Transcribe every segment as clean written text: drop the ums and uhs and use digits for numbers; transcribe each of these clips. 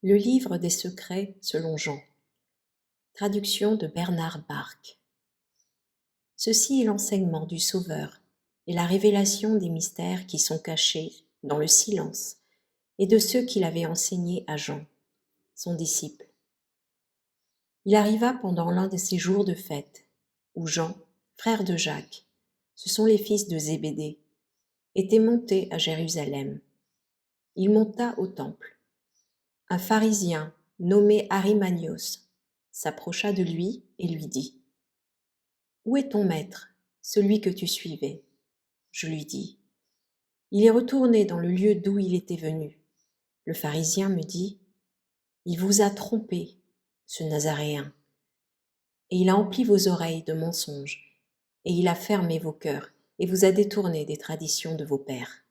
Le livre des secrets selon Jean. Traduction de Bernard Barck. Ceci est l'enseignement du Sauveur et la révélation des mystères qui sont cachés dans le silence et de ceux qu'il avait enseignés à Jean, son disciple. Il arriva pendant l'un de ces jours de fête, où Jean, frère de Jacques, ce sont les fils de Zébédée, était monté à Jérusalem. Il monta au temple. Un pharisien nommé Arimanios s'approcha de lui et lui dit : « Où est ton maître, celui que tu suivais ? » Je lui dis : « Il est retourné dans le lieu d'où il était venu. » Le pharisien me dit : « Il vous a trompé, ce Nazaréen, et il a empli vos oreilles de mensonges, et il a fermé vos cœurs, et vous a détourné des traditions de vos pères. »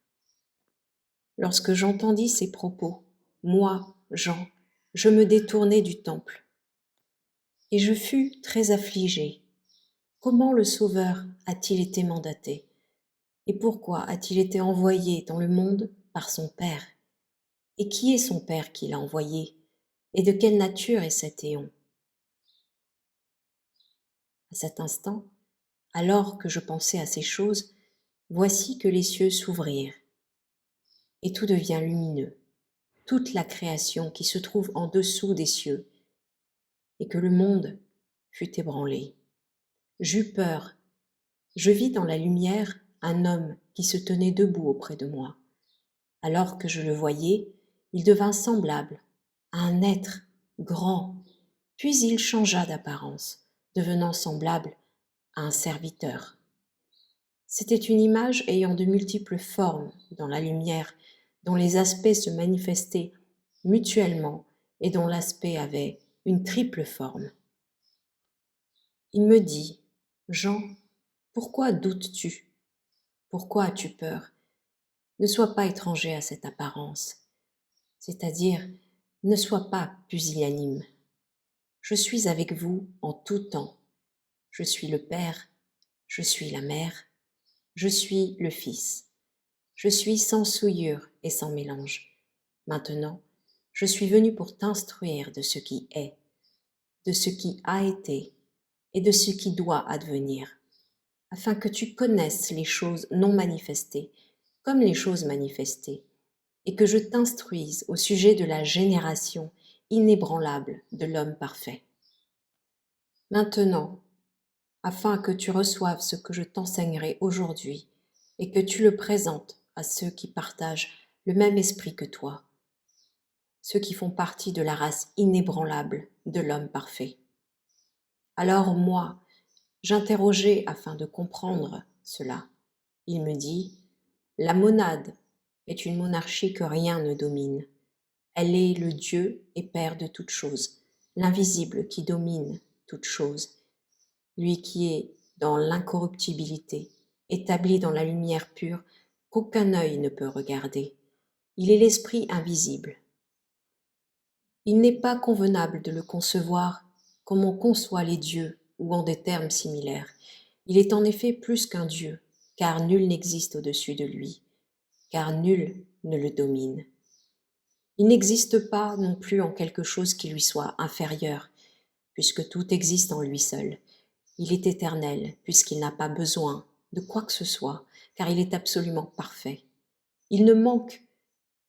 Lorsque j'entendis ces propos, moi, Jean, je me détournai du temple. Et je fus très affligé. Comment le Sauveur a-t-il été mandaté? Et pourquoi a-t-il été envoyé dans le monde par son Père? Et qui est son Père qui l'a envoyé? Et de quelle nature est cet éon? À cet instant, alors que je pensais à ces choses, voici que les cieux s'ouvrirent, et tout devient lumineux, toute la création qui se trouve en dessous des cieux, et que le monde fut ébranlé. J'eus peur. Je vis dans la lumière un homme qui se tenait debout auprès de moi. Alors que je le voyais, il devint semblable à un être grand, puis il changea d'apparence, devenant semblable à un serviteur. C'était une image ayant de multiples formes dans la lumière, dont les aspects se manifestaient mutuellement et dont l'aspect avait une triple forme. Il me dit : « Jean, pourquoi doutes-tu ? Pourquoi as-tu peur ? Ne sois pas étranger à cette apparence, c'est-à-dire ne sois pas pusillanime. Je suis avec vous en tout temps. Je suis le Père, je suis la Mère, je suis le Fils. Je suis sans souillure et sans mélange. Maintenant, je suis venu pour t'instruire de ce qui est, de ce qui a été et de ce qui doit advenir, afin que tu connaisses les choses non manifestées comme les choses manifestées, et que je t'instruise au sujet de la génération inébranlable de l'homme parfait. Maintenant, afin que tu reçoives ce que je t'enseignerai aujourd'hui et que tu le présentes à ceux qui partagent le même esprit que toi, ceux qui font partie de la race inébranlable de l'homme parfait. Alors moi, j'interrogeai afin de comprendre cela. Il me dit : « La monade est une monarchie que rien ne domine. Elle est le Dieu et Père de toutes choses, l'invisible qui domine toutes choses, lui qui est dans l'incorruptibilité, établi dans la lumière pure qu'aucun œil ne peut regarder. Il est l'esprit invisible. Il n'est pas convenable de le concevoir comme on conçoit les dieux ou en des termes similaires. Il est en effet plus qu'un Dieu, car nul n'existe au-dessus de lui, car nul ne le domine. Il n'existe pas non plus en quelque chose qui lui soit inférieur, puisque tout existe en lui seul. Il est éternel, puisqu'il n'a pas besoin de quoi que ce soit, car il est absolument parfait. Il ne manque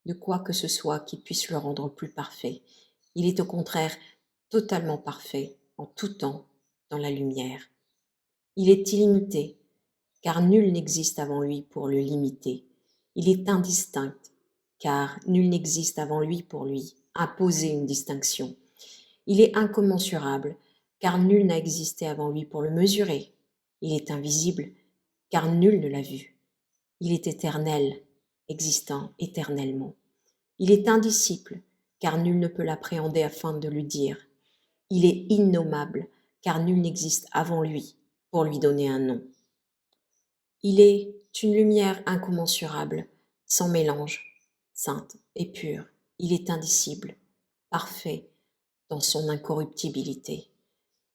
de quoi que ce soit qui puisse le rendre plus parfait. Il est au contraire totalement parfait, en tout temps, dans la lumière. Il est illimité, car nul n'existe avant lui pour le limiter. Il est indistinct, car nul n'existe avant lui pour lui imposer une distinction. Il est incommensurable, car nul n'a existé avant lui pour le mesurer. Il est invisible, car nul ne l'a vu. Il est éternel, existant éternellement. Il est indicible, car nul ne peut l'appréhender afin de le dire. Il est innommable, car nul n'existe avant lui pour lui donner un nom. Il est une lumière incommensurable, sans mélange, sainte et pure. Il est indicible, parfait dans son incorruptibilité.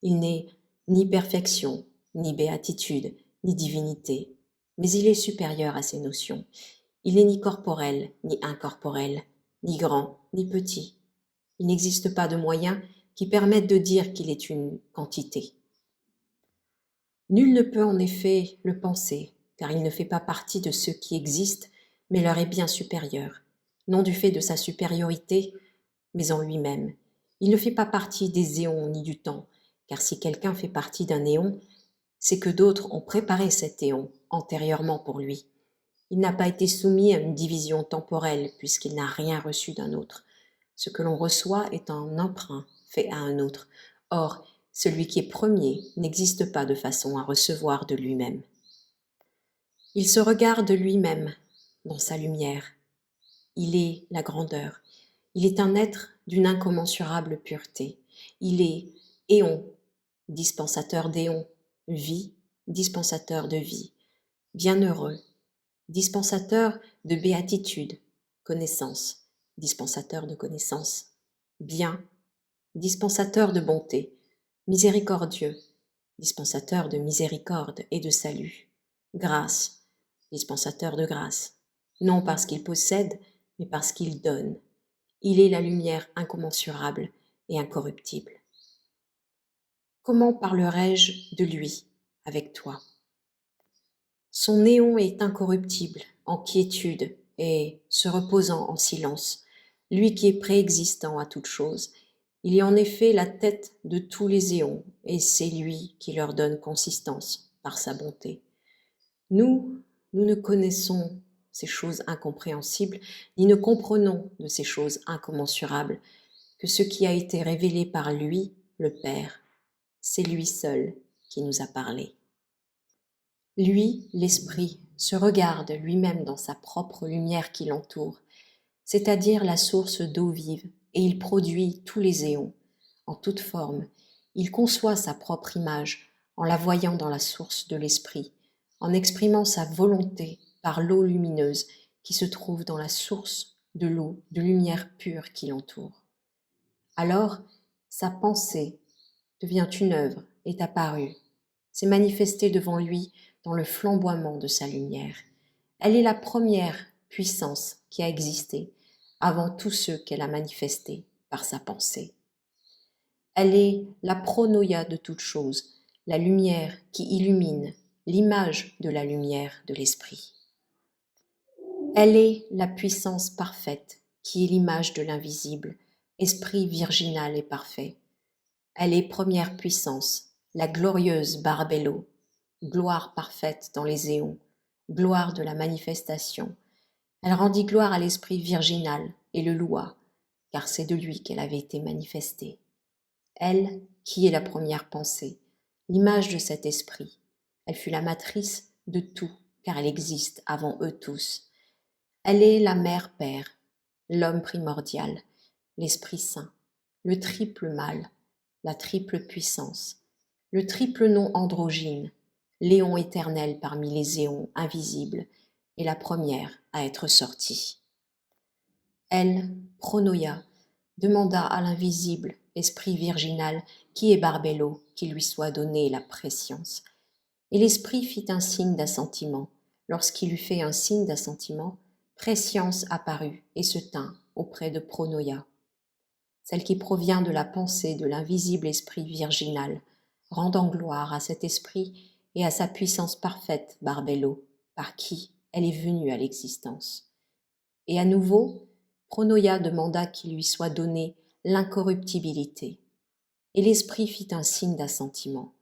Il n'est ni perfection, ni béatitude, ni divinité, mais il est supérieur à ces notions. Il n'est ni corporel, ni incorporel, ni grand, ni petit. Il n'existe pas de moyen qui permette de dire qu'il est une quantité. Nul ne peut en effet le penser, car il ne fait pas partie de ceux qui existent, mais leur est bien supérieur, non du fait de sa supériorité, mais en lui-même. Il ne fait pas partie des éons ni du temps, car si quelqu'un fait partie d'un éon, c'est que d'autres ont préparé cet éon antérieurement pour lui. Il n'a pas été soumis à une division temporelle, puisqu'il n'a rien reçu d'un autre. Ce que l'on reçoit est un emprunt fait à un autre. Or, celui qui est premier n'existe pas de façon à recevoir de lui-même. Il se regarde lui-même dans sa lumière. Il est la grandeur. Il est un être d'une incommensurable pureté. Il est éon, dispensateur d'éon, vie, dispensateur de vie, bienheureux, dispensateur de béatitude, connaissance, dispensateur de connaissance, bien, dispensateur de bonté, miséricordieux, dispensateur de miséricorde et de salut, grâce, dispensateur de grâce, non parce qu'il possède, mais parce qu'il donne. Il est la lumière incommensurable et incorruptible. Comment parlerai-je de lui avec toi? Son néon est incorruptible, en quiétude et se reposant en silence, lui qui est préexistant à toute chose. Il est en effet la tête de tous les éons, et c'est lui qui leur donne consistance par sa bonté. Nous ne connaissons ces choses incompréhensibles, ni ne comprenons de ces choses incommensurables, que ce qui a été révélé par lui, le Père. C'est lui seul qui nous a parlé. Lui, l'Esprit, se regarde lui-même dans sa propre lumière qui l'entoure, c'est-à-dire la source d'eau vive, et il produit tous les éons, en toute forme. Il conçoit sa propre image en la voyant dans la source de l'Esprit, en exprimant sa volonté par l'eau lumineuse qui se trouve dans la source de l'eau de lumière pure qui l'entoure. Alors, sa pensée devient une œuvre, est apparue, s'est manifestée devant lui dans le flamboiement de sa lumière. Elle est la première puissance qui a existé avant tous ceux qu'elle a manifestés par sa pensée. Elle est la pronoia de toute chose, la lumière qui illumine, l'image de la lumière de l'esprit. Elle est la puissance parfaite qui est l'image de l'invisible, esprit virginal et parfait. Elle est première puissance, la glorieuse Barbello, gloire parfaite dans les éons, gloire de la manifestation. Elle rendit gloire à l'esprit virginal et le loua, car c'est de lui qu'elle avait été manifestée. Elle, qui est la première pensée, l'image de cet esprit, elle fut la matrice de tout, car elle existe avant eux tous. Elle est la mère-père, l'homme primordial, l'Esprit Saint, le triple mal, la triple puissance, le triple nom androgyne, l'éon éternel parmi les éons invisibles, et la première à être sortie. Elle, Pronoia, demanda à l'invisible esprit virginal qui est Barbello, qui lui soit donné la préscience. Et l'esprit fit un signe d'assentiment. Lorsqu'il eut fait un signe d'assentiment, préscience apparut et se tint auprès de Pronoia. Celle qui provient de la pensée de l'invisible esprit virginal, rendant gloire à cet esprit et à sa puissance parfaite, Barbello, par qui elle est venue à l'existence. Et à nouveau, Pronoia demanda qu'il lui soit donné l'incorruptibilité. Et l'esprit fit un signe d'assentiment.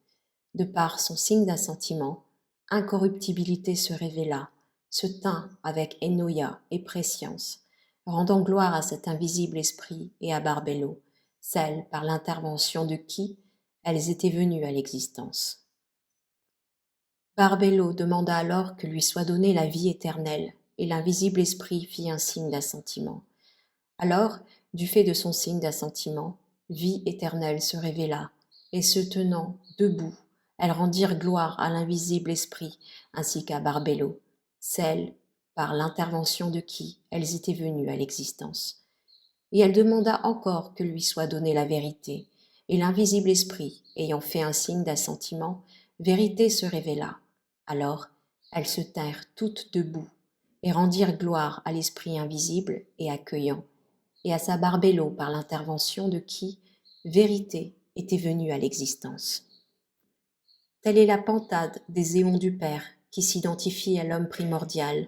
De par son signe d'assentiment, incorruptibilité se révéla, se tint avec Enoia et préscience, rendant gloire à cet invisible esprit et à Barbello, celle par l'intervention de qui elles étaient venues à l'existence. Barbello demanda alors que lui soit donnée la vie éternelle, et l'invisible esprit fit un signe d'assentiment. Alors, du fait de son signe d'assentiment, vie éternelle se révéla, et se tenant debout, elles rendirent gloire à l'invisible esprit ainsi qu'à Barbello, celle par l'intervention de qui elles étaient venues à l'existence. Et elle demanda encore que lui soit donnée la vérité, et l'invisible esprit, ayant fait un signe d'assentiment, vérité se révéla. Alors elles se tinrent toutes debout, et rendirent gloire à l'esprit invisible et accueillant, et à sa barbello par l'intervention de qui vérité était venue à l'existence. Telle est la pantade des éons du Père qui s'identifie à l'homme primordial,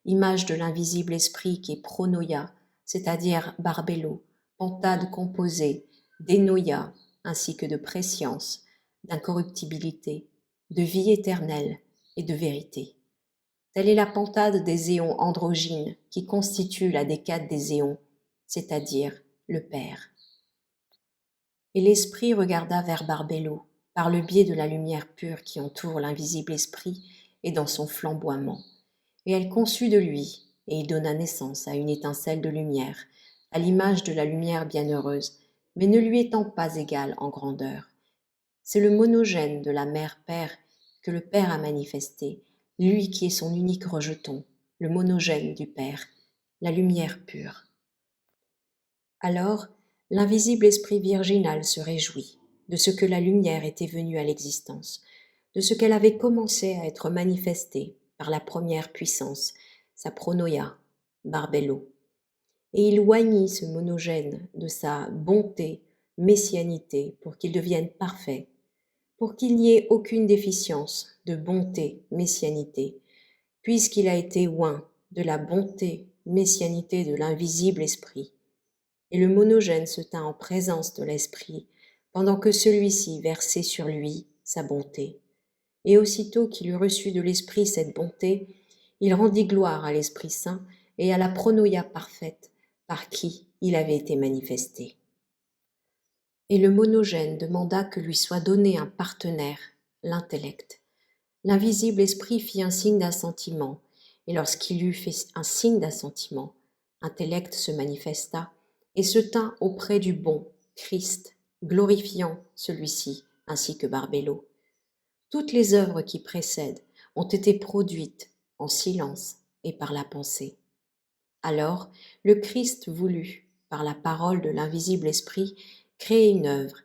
image de l'invisible esprit qui est pronoia, c'est-à-dire barbello, pantade composée d'énoia ainsi que de préscience, d'incorruptibilité, de vie éternelle et de vérité. Telle est la pantade des éons androgynes qui constituent la décade des éons, c'est-à-dire le Père. Et l'esprit regarda vers Barbello, par le biais de la lumière pure qui entoure l'invisible esprit et dans son flamboiement. Et elle conçut de lui, et il donna naissance à une étincelle de lumière, à l'image de la lumière bienheureuse, mais ne lui étant pas égale en grandeur. C'est le monogène de la mère Père que le Père a manifesté, lui qui est son unique rejeton, le monogène du Père, la lumière pure. Alors, l'invisible esprit virginal se réjouit de ce que la lumière était venue à l'existence, de ce qu'elle avait commencé à être manifestée par la première puissance, sa pronoia, Barbello. Et il oignit ce monogène de sa bonté, messianité, pour qu'il devienne parfait, pour qu'il n'y ait aucune déficience de bonté, messianité, puisqu'il a été oint de la bonté, messianité de l'invisible esprit. Et le monogène se tint en présence de l'esprit, pendant que celui-ci versait sur lui sa bonté. Et aussitôt qu'il eut reçu de l'esprit cette bonté, il rendit gloire à l'Esprit Saint et à la pronoia parfaite par qui il avait été manifesté. Et le monogène demanda que lui soit donné un partenaire, l'intellect. L'invisible esprit fit un signe d'assentiment, et lorsqu'il eut fait un signe d'assentiment, intellect se manifesta et se tint auprès du bon Christ, glorifiant celui-ci ainsi que Barbello. Toutes les œuvres qui précèdent ont été produites en silence et par la pensée. Alors le Christ voulut, par la parole de l'invisible esprit, créer une œuvre,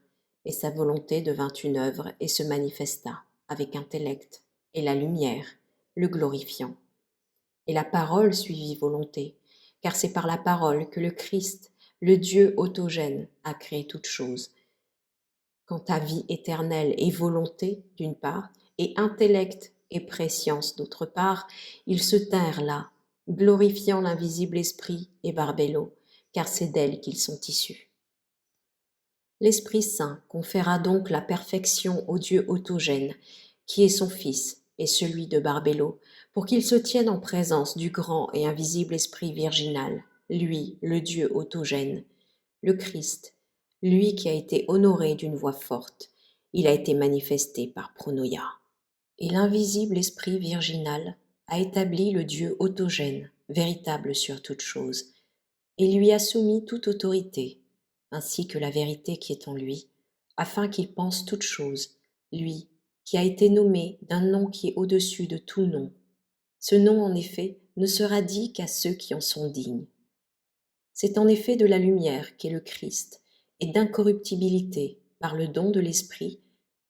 et sa volonté devint une œuvre et se manifesta avec intellect et la lumière, le glorifiant. Et la parole suivit volonté, car c'est par la parole que le Christ, le Dieu autogène, a créé toutes choses. Quant à vie éternelle et volonté, d'une part, et intellect et préscience, d'autre part, ils se tinrent là, glorifiant l'invisible esprit et Barbello, car c'est d'elle qu'ils sont issus. L'Esprit Saint conféra donc la perfection au Dieu autogène, qui est son Fils et celui de Barbello, pour qu'il se tienne en présence du grand et invisible Esprit virginal, lui, le Dieu autogène, le Christ, lui qui a été honoré d'une voix forte, il a été manifesté par pronoia. Et l'invisible Esprit virginal a établi le Dieu autogène, véritable sur toute chose, et lui a soumis toute autorité, ainsi que la vérité qui est en lui, afin qu'il pense toute chose, lui, qui a été nommé d'un nom qui est au-dessus de tout nom. Ce nom, en effet, ne sera dit qu'à ceux qui en sont dignes. C'est en effet de la lumière qu'est le Christ, et d'incorruptibilité, par le don de l'Esprit,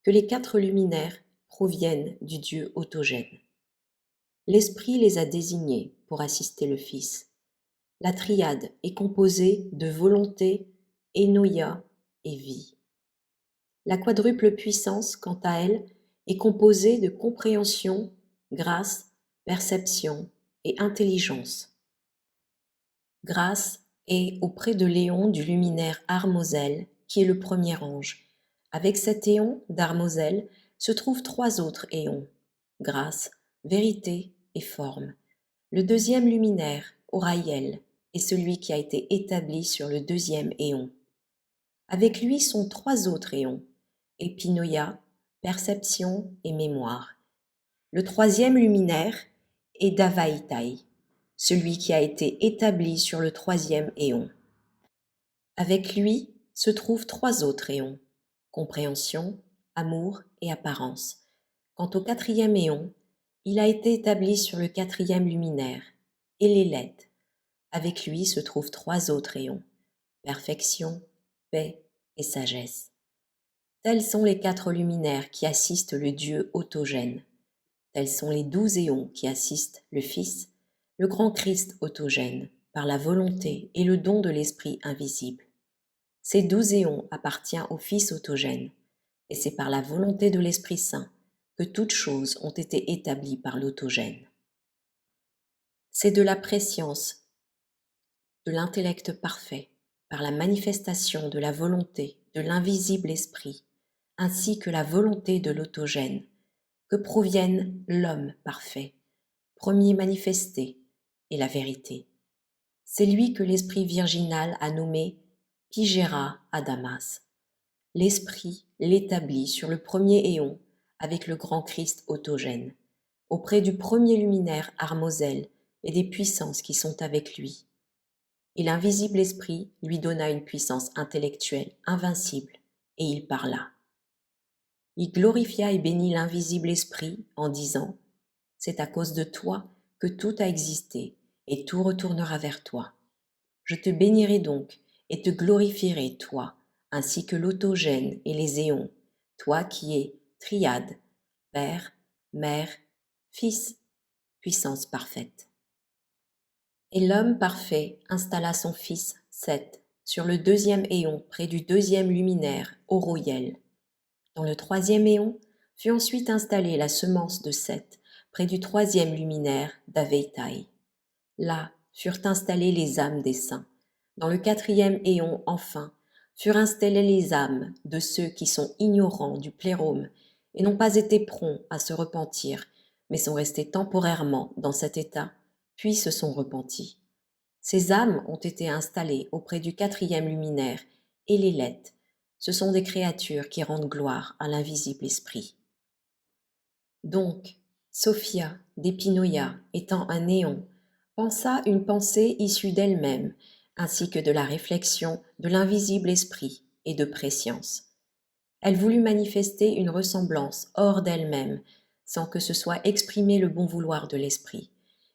que les 4 luminaires proviennent du Dieu autogène. L'Esprit les a désignés pour assister le Fils. La triade est composée de volonté, énoïa et vie. La quadruple puissance, quant à elle, est composée de compréhension, grâce, perception et intelligence. Grâce est auprès de l'éon du luminaire Harmosel, qui est le premier ange. Avec cet éon d'Harmosel se trouvent 3 autres éons, grâce, vérité et forme. Le deuxième luminaire, Auraïel, est celui qui a été établi sur le 2e éon. Avec lui sont 3 autres éons, Épinoïa, perception et mémoire. Le 3e luminaire est Davaïtaï, celui qui a été établi sur le 3e éon. Avec lui se trouvent 3 autres éons, compréhension, amour et apparence. Quant au 4e éon, il a été établi sur le 4e luminaire, Élélet. Avec lui se trouvent 3 autres éons, perfection, paix et sagesse. Tels sont les 4 luminaires qui assistent le Dieu autogène. Tels sont les 12 éons qui assistent le Fils, le grand Christ autogène, par la volonté et le don de l'Esprit invisible. Ces 12 éons appartiennent au Fils autogène, et c'est par la volonté de l'Esprit Saint que toutes choses ont été établies par l'autogène. C'est de la préscience, de l'intellect parfait, par la manifestation de la volonté de l'invisible Esprit, ainsi que la volonté de l'autogène, que proviennent l'homme parfait, premier manifesté, et la vérité. C'est lui que l'Esprit virginal a nommé Pigera Adamas. L'Esprit l'établit sur le premier éon avec le grand Christ autogène, auprès du premier luminaire Armosel et des puissances qui sont avec lui. Et l'invisible Esprit lui donna une puissance intellectuelle invincible, et il parla. Il glorifia et bénit l'invisible Esprit en disant « C'est à cause de toi que tout a existé, et tout retournera vers toi. Je te bénirai donc et te glorifierai, toi, ainsi que l'autogène et les éons, toi qui es triade, Père, Mère, Fils, puissance parfaite. » Et l'homme parfait installa son fils, Seth, sur le deuxième éon près du deuxième luminaire, Oroyel. Dans le troisième éon fut ensuite installée la semence de Seth, près du troisième luminaire, Daveitai. Là furent installées les âmes des saints. Dans le quatrième éon, enfin, furent installées les âmes de ceux qui sont ignorants du plérôme et n'ont pas été prompts à se repentir, mais sont restés temporairement dans cet état, puis se sont repentis. Ces âmes ont été installées auprès du quatrième luminaire, Élélet. Ce sont des créatures qui rendent gloire à l'invisible esprit. Donc, Sophia d'Épinoïa, étant un néon, pensa une pensée issue d'elle-même, ainsi que de la réflexion de l'invisible esprit et de préscience. Elle voulut manifester une ressemblance hors d'elle-même, sans que ce soit exprimé le bon vouloir de l'esprit.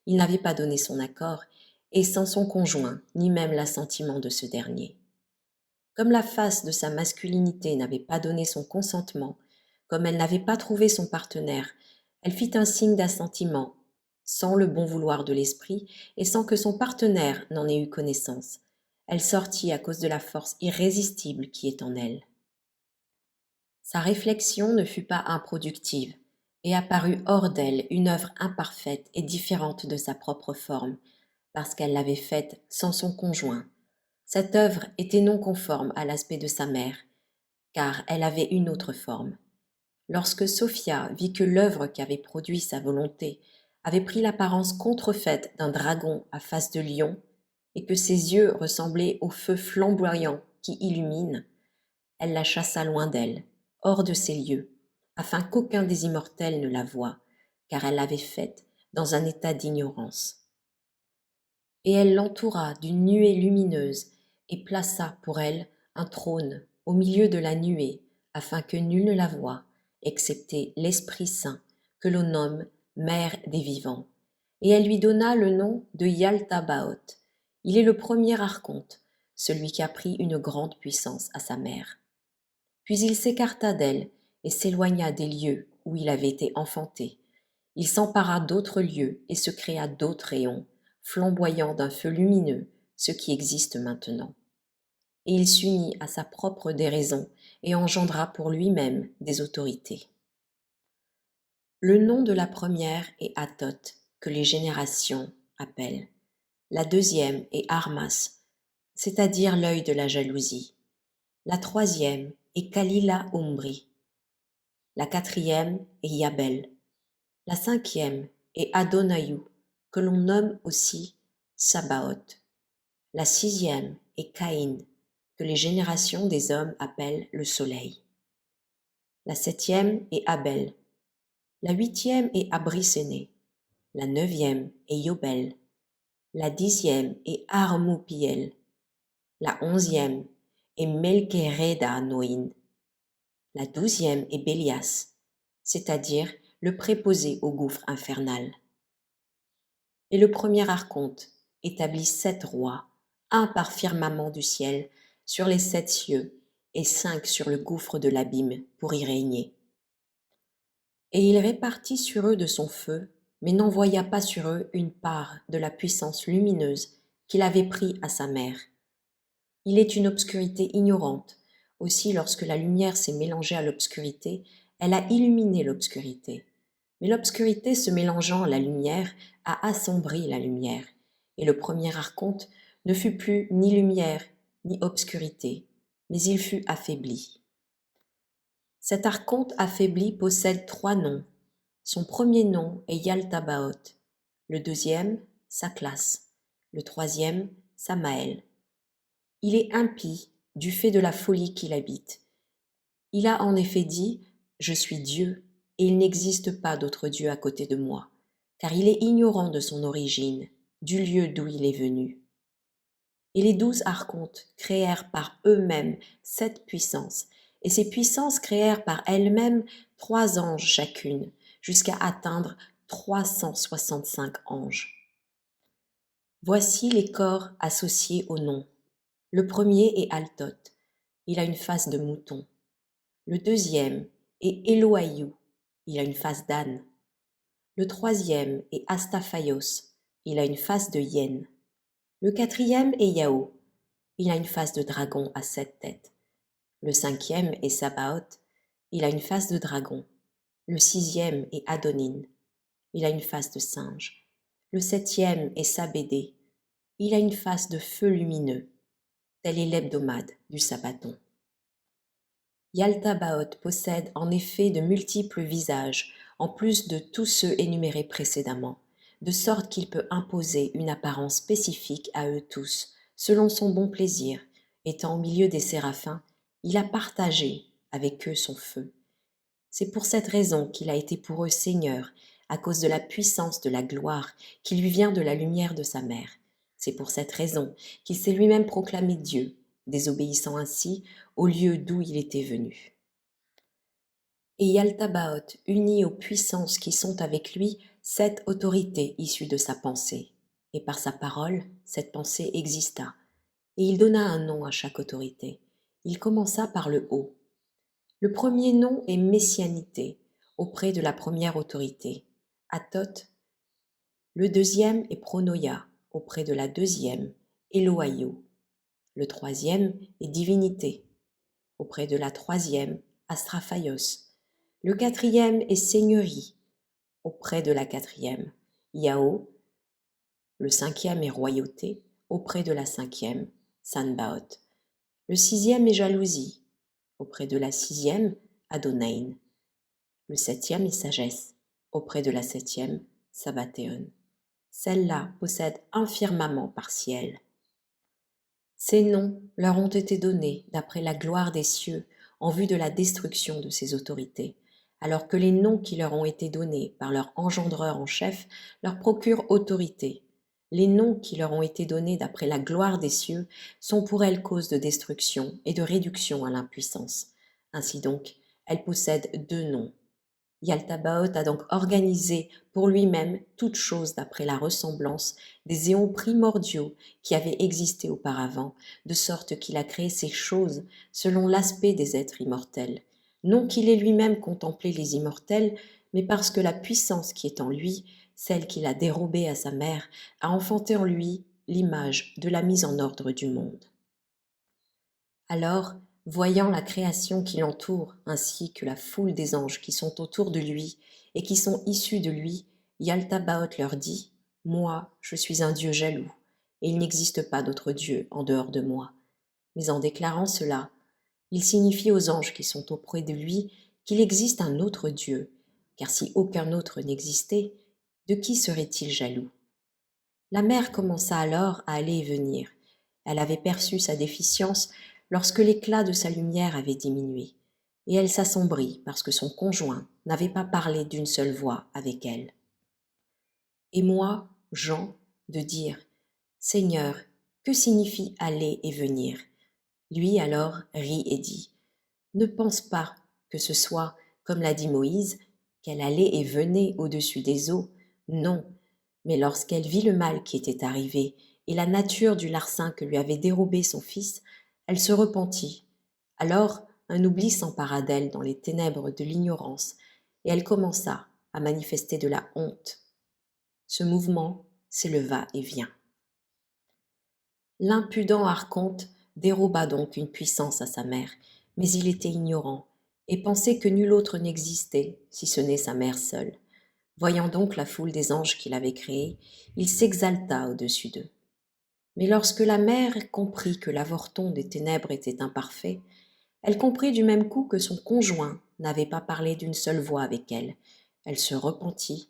Il n'avait pas donné son accord, et sans son conjoint, ni même l'assentiment de ce dernier. Comme la face de sa masculinité n'avait pas donné son consentement, comme elle n'avait pas trouvé son partenaire, elle fit un signe d'assentiment, sans le bon vouloir de l'esprit et sans que son partenaire n'en ait eu connaissance. Elle sortit à cause de la force irrésistible qui est en elle. Sa réflexion ne fut pas improductive, et apparut hors d'elle une œuvre imparfaite et différente de sa propre forme, parce qu'elle l'avait faite sans son conjoint. Cette œuvre était non conforme à l'aspect de sa mère, car elle avait une autre forme. Lorsque Sophia vit que l'œuvre qu'avait produit sa volonté avait pris l'apparence contrefaite d'un dragon à face de lion, et que ses yeux ressemblaient au feu flamboyant qui illumine, elle la chassa loin d'elle, hors de ces lieux, afin qu'aucun des immortels ne la voie, car elle l'avait faite dans un état d'ignorance. Et elle l'entoura d'une nuée lumineuse et plaça pour elle un trône au milieu de la nuée, afin que nul ne la voie, excepté l'Esprit Saint, que l'on nomme Mère des vivants. Et elle lui donna le nom de Yaltabaoth. Il est le premier archonte, celui qui a pris une grande puissance à sa mère. Puis il s'écarta d'elle et s'éloigna des lieux où il avait été enfanté. Il s'empara d'autres lieux et se créa d'autres rayons, flamboyant d'un feu lumineux, ce qui existe maintenant. Et il s'unit à sa propre déraison et engendra pour lui-même des autorités. Le nom de la première est Athot, que les générations appellent. La deuxième est Armas, c'est-à-dire l'œil de la jalousie. La troisième est Kalila Umbri. La quatrième est Yabel. La cinquième est Adonayou, que l'on nomme aussi Sabaoth. La sixième est Caïn, que les générations des hommes appellent le soleil. La septième est Abel. La huitième est Abriséné. La neuvième est Yobel. La dixième est Armoupiel. La onzième est Melkereda Noïn. La douzième est Bélias, c'est-à-dire le préposé au gouffre infernal. Et le premier archonte établit 7 rois, un par firmament du ciel, sur les 7 cieux, et 5 sur le gouffre de l'abîme, pour y régner. Et il répartit sur eux de son feu, mais n'envoya pas sur eux une part de la puissance lumineuse qu'il avait pris à sa mère. Il est une obscurité ignorante. Aussi, lorsque la lumière s'est mélangée à l'obscurité, elle a illuminé l'obscurité. Mais l'obscurité se mélangeant à la lumière a assombri la lumière, et le premier archonte ne fut plus ni lumière ni obscurité, mais il fut affaibli. Cet archonte affaibli possède 3 noms. Son premier nom est Yaltabaoth, le deuxième, Saklas, le troisième, Samaël. Il est impie du fait de la folie qu'il habite. Il a en effet dit « Je suis Dieu, et il n'existe pas d'autre Dieu à côté de moi », car il est ignorant de son origine, du lieu d'où il est venu. Et les 12 archontes créèrent par eux-mêmes 7 puissances, et ces puissances créèrent par elles-mêmes 3 anges chacune, jusqu'à atteindre 365 anges. Voici les corps associés au nom. Le premier est Altoth, il a une face de mouton. Le deuxième est Eloaïou, il a une face d'âne. Le troisième est Astaphaios, il a une face de hyène. Le quatrième est Yao, il a une face de dragon à 7 têtes. Le cinquième est Sabaoth, il a une face de dragon. Le sixième est Adonine, il a une face de singe. Le septième est Sabédé, il a une face de feu lumineux. Tel est l'hebdomade du Sabbaton. Yaltabaoth possède en effet de multiples visages, en plus de tous ceux énumérés précédemment, de sorte qu'il peut imposer une apparence spécifique à eux tous, selon son bon plaisir. Étant au milieu des séraphins, il a partagé avec eux son feu. C'est pour cette raison qu'il a été pour eux Seigneur, à cause de la puissance de la gloire qui lui vient de la lumière de sa mère. C'est pour cette raison qu'il s'est lui-même proclamé Dieu, désobéissant ainsi au lieu d'où il était venu. Et Yaltabaoth unit aux puissances qui sont avec lui 7 autorités issues de sa pensée. Et par sa parole, cette pensée exista. Et il donna un nom à chaque autorité. Il commença par le haut. Le premier nom est Messianité, auprès de la première autorité, Athot. Le deuxième est Pronoia, auprès de la deuxième, Eloaïo. Le troisième est Divinité, auprès de la troisième, Astraphaios. Le quatrième est Seigneurie, auprès de la quatrième, Yao. Le cinquième est Royauté, auprès de la cinquième, Sanbaoth. Le sixième est Jalousie, auprès de la sixième, Adonaïn. Le septième est Sagesse, auprès de la septième, Sabathéon. Celle-là possède un firmament partiel. Ces noms leur ont été donnés d'après la gloire des cieux en vue de la destruction de ces autorités, alors que les noms qui leur ont été donnés par leur engendreur en chef leur procurent autorité. Les noms qui leur ont été donnés d'après la gloire des cieux sont pour elles cause de destruction et de réduction à l'impuissance. Ainsi donc, elles possèdent 2 noms. Yaltabaoth a donc organisé pour lui-même toutes choses d'après la ressemblance des éons primordiaux qui avaient existé auparavant, de sorte qu'il a créé ces choses selon l'aspect des êtres immortels. Non qu'il ait lui-même contemplé les immortels, mais parce que la puissance qui est en lui, celle qu'il a dérobée à sa mère, a enfanté en lui l'image de la mise en ordre du monde. Alors, voyant la création qui l'entoure, ainsi que la foule des anges qui sont autour de lui et qui sont issus de lui, Yaltabaoth leur dit « Moi, je suis un Dieu jaloux, et il n'existe pas d'autre Dieu en dehors de moi. » Mais en déclarant cela, il signifie aux anges qui sont auprès de lui qu'il existe un autre Dieu, car si aucun autre n'existait, de qui serait-il jaloux? La mère commença alors à aller et venir. Elle avait perçu sa déficience lorsque l'éclat de sa lumière avait diminué, et elle s'assombrit parce que son conjoint n'avait pas parlé d'une seule voix avec elle. Et moi, Jean, de dire « Seigneur, que signifie aller et venir ?» Lui alors rit et dit « Ne pense pas que ce soit, comme l'a dit Moïse, qu'elle allait et venait au-dessus des eaux. Non, mais lorsqu'elle vit le mal qui était arrivé et la nature du larcin que lui avait dérobé son fils, elle se repentit. Alors un oubli s'empara d'elle dans les ténèbres de l'ignorance, et elle commença à manifester de la honte. Ce mouvement, c'est le va-et-vient. L'impudent archonte déroba donc une puissance à sa mère, mais il était ignorant, et pensait que nul autre n'existait, si ce n'est sa mère seule. Voyant donc la foule des anges qu'il avait créés, il s'exalta au-dessus d'eux. Mais lorsque la mère comprit que l'avorton des ténèbres était imparfait, elle comprit du même coup que son conjoint n'avait pas parlé d'une seule voix avec elle. Elle se repentit,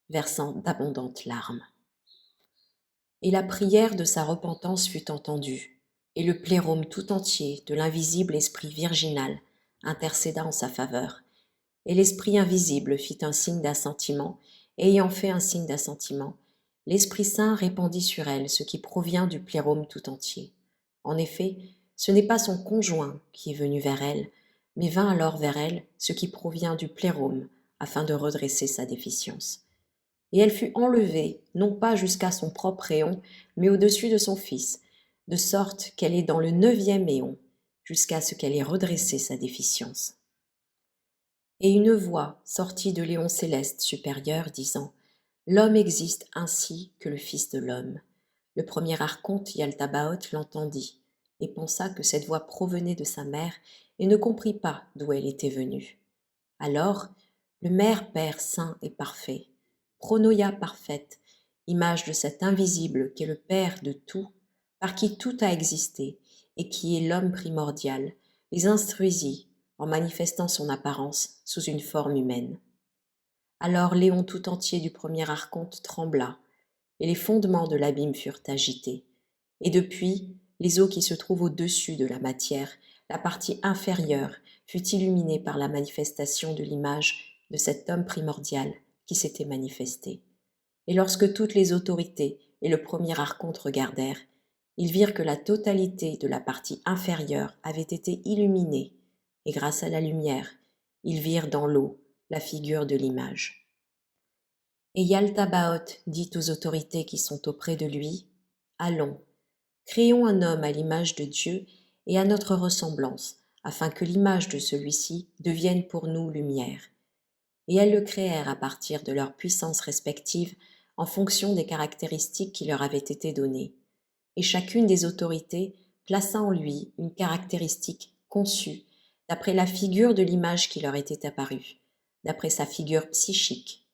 versant d'abondantes larmes. Et la prière de sa repentance fut entendue, et le plérôme tout entier de l'invisible esprit virginal intercéda en sa faveur. Et l'esprit invisible fit un signe d'assentiment, et ayant fait un signe d'assentiment, l'Esprit Saint répandit sur elle ce qui provient du plérôme tout entier. En effet, ce n'est pas son conjoint qui est venu vers elle, mais vint alors vers elle ce qui provient du plérôme, afin de redresser sa déficience. Et elle fut enlevée, non pas jusqu'à son propre éon, mais au-dessus de son fils, de sorte qu'elle est dans le 9e éon, jusqu'à ce qu'elle ait redressé sa déficience. Et une voix sortit de l'éon céleste supérieur, disant « L'homme existe ainsi que le Fils de l'homme. » Le premier archonte Yaltabaoth l'entendit, et pensa que cette voix provenait de sa mère, et ne comprit pas d'où elle était venue. Alors, le Mère Père saint et parfait, Pronoia parfaite, image de cet invisible qui est le Père de tout, par qui tout a existé, et qui est l'homme primordial, les instruisit en manifestant son apparence sous une forme humaine. Alors l'éon tout entier du premier archonte trembla, et les fondements de l'abîme furent agités, et depuis, les eaux qui se trouvent au-dessus de la matière, la partie inférieure, fut illuminée par la manifestation de l'image de cet homme primordial qui s'était manifesté. Et lorsque toutes les autorités et le premier archonte regardèrent, ils virent que la totalité de la partie inférieure avait été illuminée, et grâce à la lumière, ils virent dans l'eau la figure de l'image. Et Yaltabaoth dit aux autorités qui sont auprès de lui, « Allons, créons un homme à l'image de Dieu et à notre ressemblance, afin que l'image de celui-ci devienne pour nous lumière. » Et elles le créèrent à partir de leurs puissances respectives en fonction des caractéristiques qui leur avaient été données. Et chacune des autorités plaça en lui une caractéristique conçue d'après la figure de l'image qui leur était apparue, d'après sa figure psychique.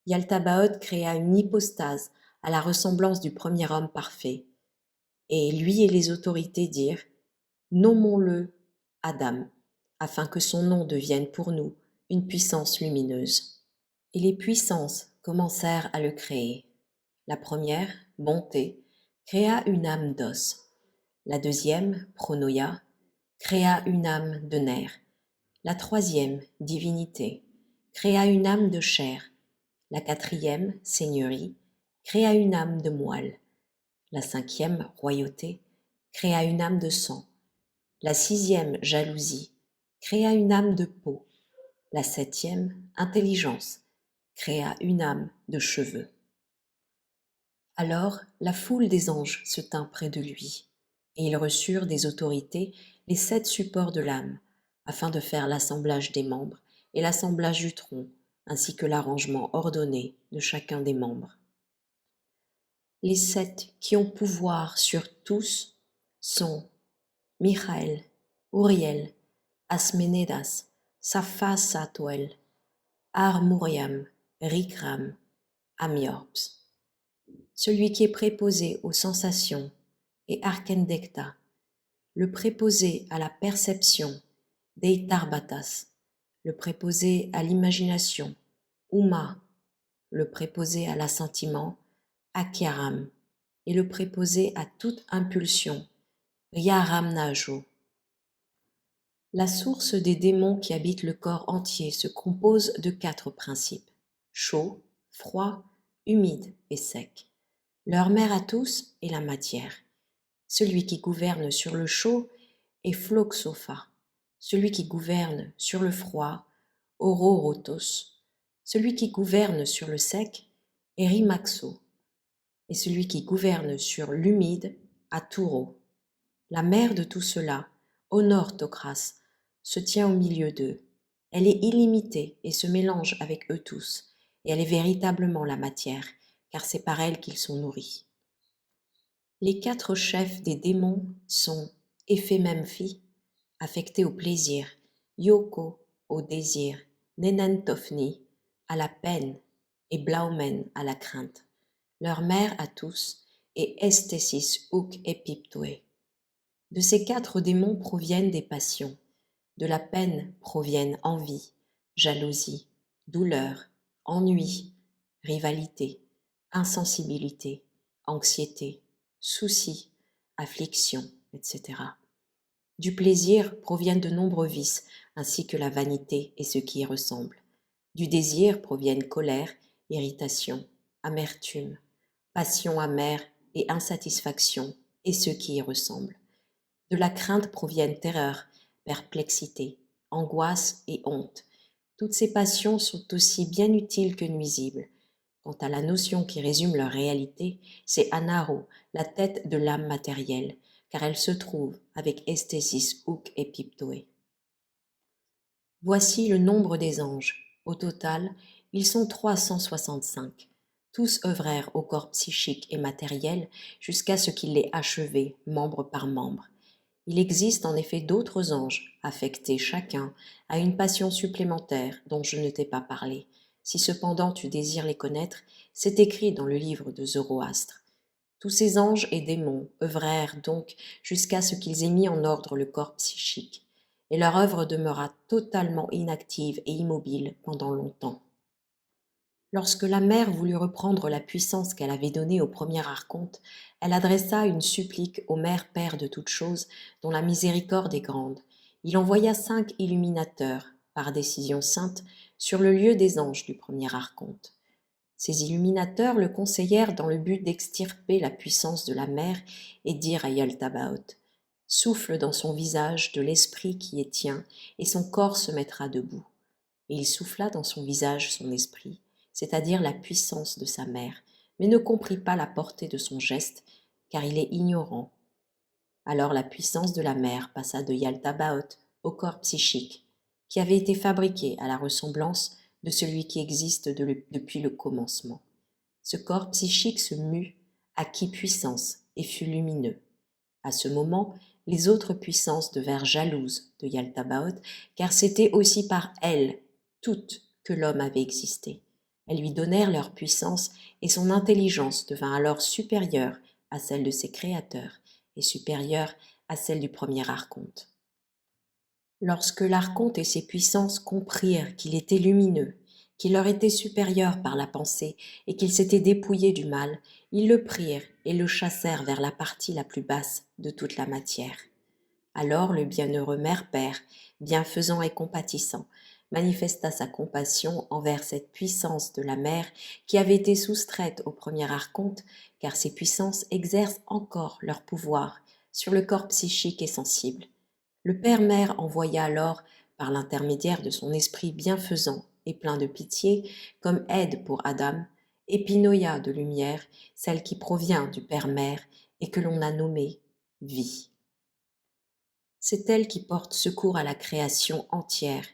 Yaltabaoth créa une hypostase à la ressemblance du premier homme parfait. Et lui et les autorités dirent « Nommons-le Adam, afin que son nom devienne pour nous une puissance lumineuse. » Et les puissances commencèrent à le créer. La première, bonté, créa une âme d'os. La deuxième, pronoia, créa une âme de nerf. La troisième, divinité, créa une âme de chair. La quatrième, seigneurie, créa une âme de moelle. La cinquième, royauté, créa une âme de sang. La sixième, jalousie, créa une âme de peau. La septième, intelligence, créa une âme de cheveux. Alors la foule des anges se tint près de lui, et ils reçurent des autorités les 7 supports de l'âme, afin de faire l'assemblage des membres et l'assemblage du tronc, ainsi que l'arrangement ordonné de chacun des membres. Les 7 qui ont pouvoir sur tous sont Michael, Uriel, Asménédas, Saphasatoel, Armuriam, Rikram, Amiorps. Celui qui est préposé aux sensations est Arkendekta, le préposé à la perception, Deitarbatas, le préposé à l'imagination, Uma, le préposé à l'assentiment, Akiaram, et le préposé à toute impulsion, Ryaramnajo. La source des démons qui habitent le corps entier se compose de 4 principes, chaud, froid, humide et sec. Leur mère à tous est la matière. Celui qui gouverne sur le chaud est Phloxopha. Celui qui gouverne sur le froid, Ororotos. Celui qui gouverne sur le sec est Rimaxo. Et celui qui gouverne sur l'humide, Aturo. La mère de tout cela, Onortokras, se tient au milieu d'eux. Elle est illimitée et se mélange avec eux tous, et elle est véritablement la matière, car c'est par elle qu'ils sont nourris. Les 4 chefs des démons sont Ephememphi, affecté au plaisir, Yoko, au désir, Nenantofni, à la peine, et Blaumen, à la crainte. Leur mère à tous est Esthesis uk Epiptoe. De ces 4 démons proviennent des passions. De la peine proviennent envie, jalousie, douleur, ennui, rivalité, insensibilité, anxiété, souci, affliction, etc. Du plaisir proviennent de nombreux vices, ainsi que la vanité et ce qui y ressemble. Du désir proviennent colère, irritation, amertume, passion amère et insatisfaction et ce qui y ressemble. De la crainte proviennent terreur, perplexité, angoisse et honte. Toutes ces passions sont aussi bien utiles que nuisibles. Quant à la notion qui résume leur réalité, c'est Anaro, la tête de l'âme matérielle, car elle se trouve avec Esthésis uk Epiptoe. Voici le nombre des anges. Au total, ils sont 365. Tous œuvrèrent au corps psychique et matériel jusqu'à ce qu'il l'ait achevé, membre par membre. Il existe en effet d'autres anges, affectés chacun à une passion supplémentaire dont je ne t'ai pas parlé. Si cependant tu désires les connaître, c'est écrit dans le livre de Zoroastre. Tous ces anges et démons œuvrèrent donc jusqu'à ce qu'ils aient mis en ordre le corps psychique, et leur œuvre demeura totalement inactive et immobile pendant longtemps. Lorsque la mère voulut reprendre la puissance qu'elle avait donnée au premier archonte, elle adressa une supplique au Mère Père de toutes choses, dont la miséricorde est grande. Il envoya 5 illuminateurs, par décision sainte, sur le lieu des anges du premier archonte. Ces illuminateurs le conseillèrent dans le but d'extirper la puissance de la mère et dirent à Yaltabaoth: souffle dans son visage de l'esprit qui y tient, et son corps se mettra debout. Et il souffla dans son visage son esprit, c'est-à-dire la puissance de sa mère, mais ne comprit pas la portée de son geste, car il est ignorant. Alors la puissance de la mère passa de Yaltabaoth au corps psychique, qui avait été fabriqué à la ressemblance de celui qui existe depuis le commencement. Ce corps psychique se mut, acquit puissance et fut lumineux. À ce moment, les autres puissances devinrent jalouses de Yaltabaoth, car c'était aussi par elles, toutes, que l'homme avait existé. Elles lui donnèrent leur puissance, et son intelligence devint alors supérieure à celle de ses créateurs, et supérieure à celle du premier archonte. Lorsque l'archonte et ses puissances comprirent qu'il était lumineux, qu'il leur était supérieur par la pensée, et qu'il s'était dépouillé du mal, ils le prirent et le chassèrent vers la partie la plus basse de toute la matière. Alors le bienheureux Mère-Père, bienfaisant et compatissant, manifesta sa compassion envers cette puissance de la mer qui avait été soustraite au premier archonte, car ces puissances exercent encore leur pouvoir sur le corps psychique et sensible. Le Père-Mère envoya alors, par l'intermédiaire de son esprit bienfaisant et plein de pitié, comme aide pour Adam, Épinoïa de lumière, celle qui provient du Père-Mère et que l'on a nommée vie. C'est elle qui porte secours à la création entière,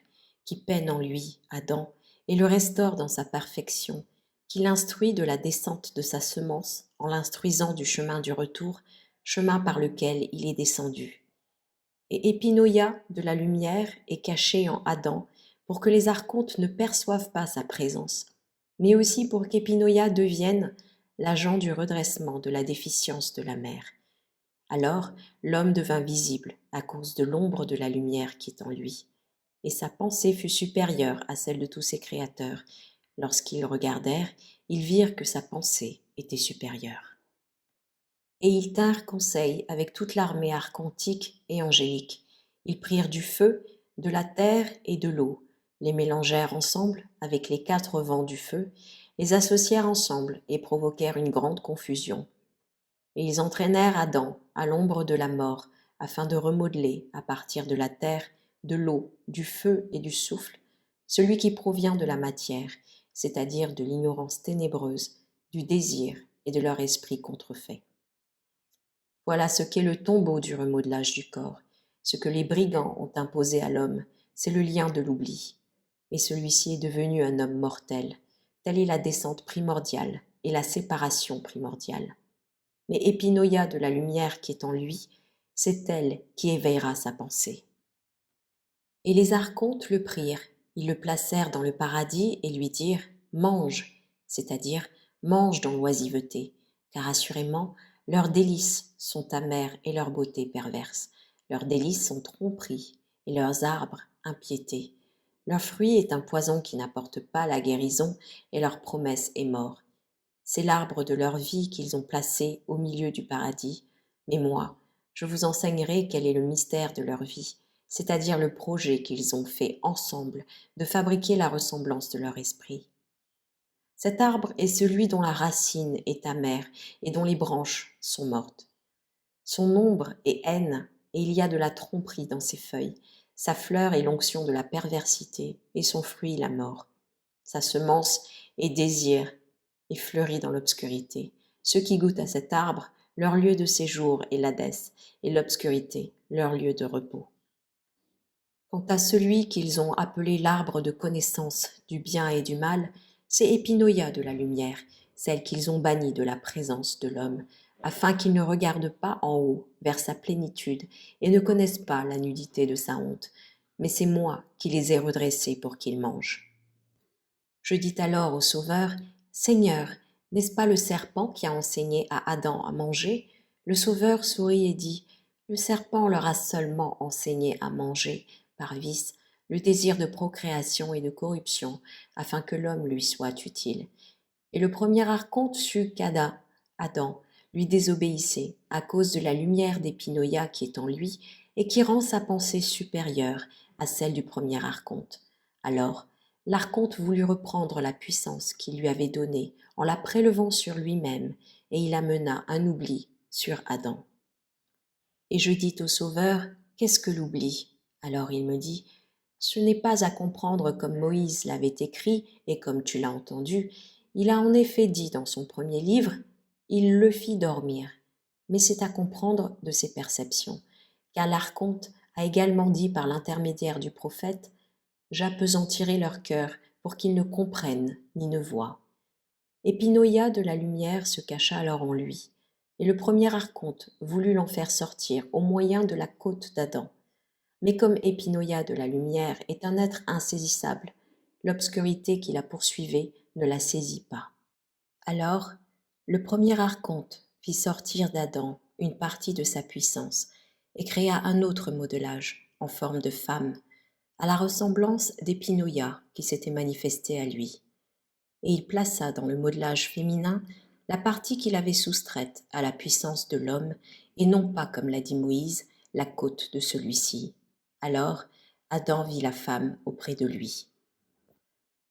qui peine en lui, Adam, et le restaure dans sa perfection, qui l'instruit de la descente de sa semence en l'instruisant du chemin du retour, chemin par lequel il est descendu. Et Épinoïa de la lumière est cachée en Adam pour que les archontes ne perçoivent pas sa présence, mais aussi pour qu'Épinoïa devienne l'agent du redressement de la déficience de la mère. Alors l'homme devint visible à cause de l'ombre de la lumière qui est en lui, et sa pensée fut supérieure à celle de tous ses créateurs. Lorsqu'ils regardèrent, ils virent que sa pensée était supérieure. Et ils tinrent conseil avec toute l'armée archontique et angélique. Ils prirent du feu, de la terre et de l'eau, les mélangèrent ensemble avec les 4 vents du feu, les associèrent ensemble et provoquèrent une grande confusion. Et ils entraînèrent Adam à l'ombre de la mort, afin de remodeler, à partir de la terre, de l'eau, du feu et du souffle, celui qui provient de la matière, c'est-à-dire de l'ignorance ténébreuse, du désir et de leur esprit contrefait. Voilà ce qu'est le tombeau du remodelage du corps. Ce que les brigands ont imposé à l'homme, c'est le lien de l'oubli. Et celui-ci est devenu un homme mortel. Telle est la descente primordiale et la séparation primordiale. Mais Epinoïa de la lumière qui est en lui, c'est elle qui éveillera sa pensée. Et les archontes le prirent, ils le placèrent dans le paradis et lui dirent « Mange », c'est-à-dire « Mange dans l'oisiveté », car assurément, leurs délices sont amères et leur beauté perverse. Leurs délices sont tromperies et leurs arbres impiété. Leur fruit est un poison qui n'apporte pas la guérison et leur promesse est mort. C'est l'arbre de leur vie qu'ils ont placé au milieu du paradis. Mais moi, je vous enseignerai quel est le mystère de leur vie, c'est-à-dire le projet qu'ils ont fait ensemble de fabriquer la ressemblance de leur esprit. Cet arbre est celui dont la racine est amère et dont les branches sont mortes. Son ombre est haine et il y a de la tromperie dans ses feuilles. Sa fleur est l'onction de la perversité et son fruit la mort. Sa semence est désir et fleurit dans l'obscurité. Ceux qui goûtent à cet arbre, leur lieu de séjour est l'Hadès et l'obscurité, leur lieu de repos. Quant à celui qu'ils ont appelé l'arbre de connaissance du bien et du mal, c'est Epinoïa de la lumière, celle qu'ils ont bannie de la présence de l'homme, afin qu'il ne regarde pas en haut vers sa plénitude et ne connaisse pas la nudité de sa honte. Mais c'est moi qui les ai redressés pour qu'ils mangent. Je dis alors au Sauveur, Seigneur, n'est-ce pas le serpent qui a enseigné à Adam à manger? Le Sauveur sourit et dit, le serpent leur a seulement enseigné à manger, par vice, le désir de procréation et de corruption, afin que l'homme lui soit utile. Et le premier archonte sut Adam, lui désobéissait à cause de la lumière d'Épinoïa qui est en lui et qui rend sa pensée supérieure à celle du premier archonte. Alors, l'archonte voulut reprendre la puissance qu'il lui avait donnée en la prélevant sur lui-même, et il amena un oubli sur Adam. Et je dis au Sauveur, qu'est-ce que l'oubli? Alors il me dit, ce n'est pas à comprendre comme Moïse l'avait écrit et comme tu l'as entendu. Il a en effet dit dans son premier livre, il le fit dormir. Mais c'est à comprendre de ses perceptions, car l'archonte a également dit par l'intermédiaire du prophète, j'appesantirai leur cœur pour qu'ils ne comprennent ni ne voient. Epinoïa de la lumière se cacha alors en lui, et le premier archonte voulut l'en faire sortir au moyen de la côte d'Adam. Mais comme Epinoïa de la lumière est un être insaisissable, l'obscurité qui la poursuivait ne la saisit pas. Alors, le premier archonte fit sortir d'Adam une partie de sa puissance et créa un autre modelage en forme de femme, à la ressemblance d'Epinoïa qui s'était manifestée à lui. Et il plaça dans le modelage féminin la partie qu'il avait soustraite à la puissance de l'homme, et non pas, comme l'a dit Moïse, la côte de celui-ci. Alors Adam vit la femme auprès de lui.